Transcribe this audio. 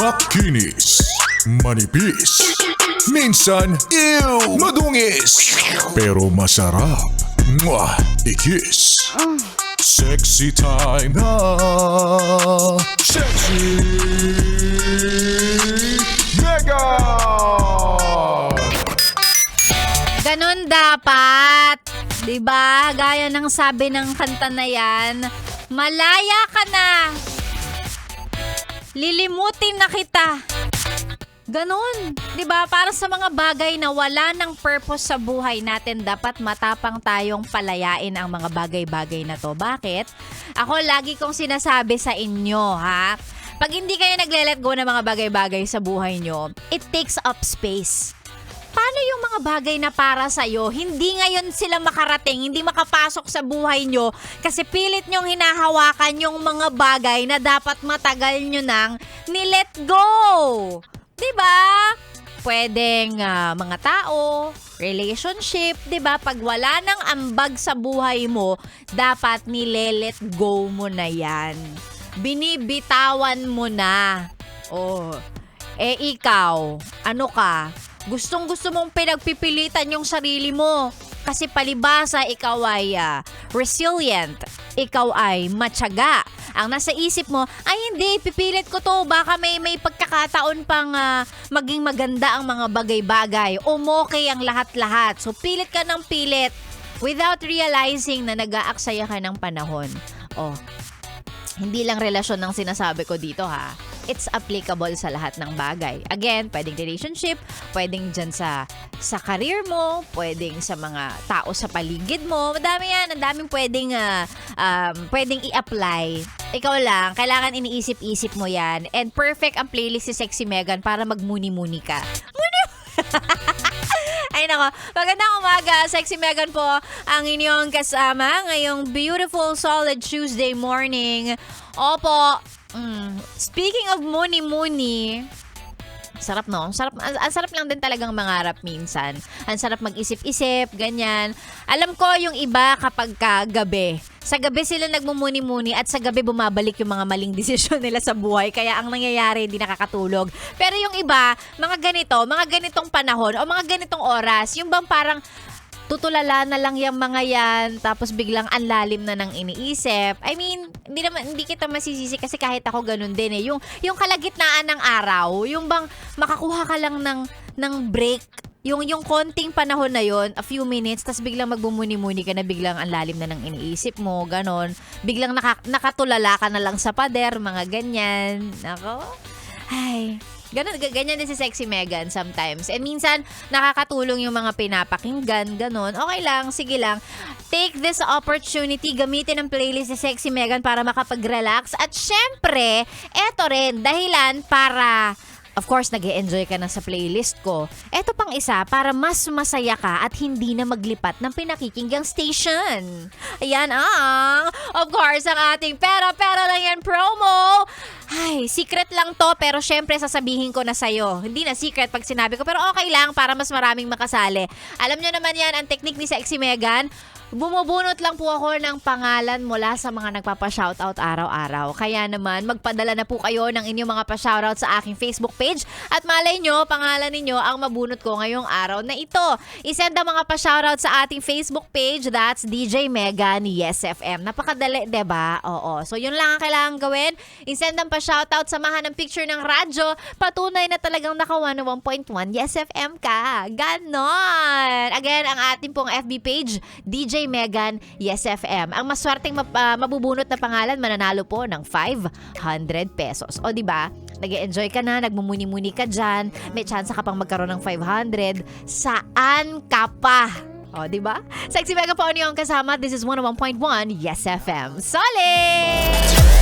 Makinis, manipis, minsan madungis, pero masarap. Mwah! I-kiss. Sexy time na. Sexy Mega! Ganon dapat. Diba? Gaya ng sabi ng kanta na yan, malaya ka na. Lilimutin na kita. Ganon. Diba? Para sa mga bagay na wala ng purpose sa buhay natin, dapat matapang tayong palayain ang mga bagay-bagay na to. Bakit? Ako lagi kong sinasabi sa inyo, ha? Pag hindi kayo nagle-let go ng mga bagay-bagay sa buhay nyo, it takes up space. Paano yung mga bagay na para sa'yo, hindi ngayon sila makarating, hindi makapasok sa buhay nyo kasi pilit nyong hinahawakan yung mga bagay na dapat matagal nyo nang ni-let go. Diba? Pwedeng mga tao, relationship, diba? Pag wala nang ambag sa buhay mo, dapat nile-let go mo na yan. Binibitawan mo na. Oh. Ikaw, ano ka? Gustong-gusto mong pinagpipilitan yung sarili mo. Kasi palibasa, ikaw ay resilient. Ikaw ay matyaga. Ang nasa isip mo, ay hindi, pipilit ko to. Baka may pagkakataon pang maging maganda ang mga bagay-bagay. Umokay ang lahat-lahat. So, pilit ka ng pilit without realizing na nag-aaksaya ka ng panahon. Oh, hindi lang relasyon ng sinasabi ko dito, ha. It's applicable sa lahat ng bagay. Again, pwedeng relationship, pwedeng dyan sa career mo, pwedeng sa mga tao sa paligid mo. Madami yan. Ang daming pwedeng i-apply. Ikaw lang, kailangan iniisip-isip mo yan. And perfect ang playlist si Sexy Megan para magmuni-muni ka. Ay nako, magandang umaga. Sexy Megan po ang inyong kasama ngayong beautiful solid Tuesday morning. Opo, speaking of muni-muni, sarap no? Ang sarap lang din talagang mangarap minsan. Ang sarap mag-isip-isip, ganyan. Alam ko yung iba kapag gabi. Sa gabi sila nagmumuni-muni at sa gabi bumabalik yung mga maling desisyon nila sa buhay. Kaya ang nangyayari, hindi nakakatulog. Pero yung iba, mga ganitong panahon o mga ganitong oras, yung bang parang tutulala na lang yung mga yan tapos biglang ang lalim na ng iniisip. I mean, hindi kita masisisi kasi kahit ako ganun din eh. Yung kalagitnaan ng araw, yung bang makakuha ka lang ng break. Yung konting panahon na yon, a few minutes, tas biglang magbumuni-muni ka na, biglang ang lalim na ng iniisip mo, ganon. Biglang nakatulala ka na lang sa pader, mga ganyan. Ako, ay, ganyan din si Sexy Megan sometimes. And minsan, nakakatulong yung mga pinapakinggan, ganon. Okay lang, sige lang. Take this opportunity, gamitin ang playlist ni Sexy Megan para makapag-relax. At syempre, eto rin, dahilan para of course, nag-e-enjoy ka na sa playlist ko. Eto pang isa, para mas masaya ka at hindi na maglipat ng pinakikinggang station. Ayan of course, ang ating pera lang yan promo. Ay, secret lang to, pero syempre sasabihin ko na sa'yo. Hindi na secret pag sinabi ko, pero okay lang para mas maraming makasali. Alam nyo naman yan, ang technique ni Sexy Megan, bumubunot lang po ako ng pangalan mula sa mga nagpapa-shoutout araw-araw. Kaya naman, magpadala na po kayo ng inyong mga pa-shoutout sa aking Facebook page at malay nyo, pangalan ninyo ang mabunot ko ngayong araw na ito. Isend ang mga pa-shoutout sa ating Facebook page, that's DJ Megan Yes FM. Napakadali, diba? Oo. So, yun lang ang kailangan gawin. Isend ang pa-shoutout, samahan ng picture ng radyo. Patunay na talagang naka 101.1 Yes FM ka. Ganon! Again, ang ating pong FB page, DJ Megan Yes FM. Ang maswerteng mabubunot na pangalan, mananalo po ng 500 pesos. O diba, nag-e-enjoy ka na, nagmumuni-muni ka dyan, may chance ka pang magkaroon ng 500. Saan ka pa? O diba? Sexy Megan po ang kasama. This is 101.1 Yes FM. Solid!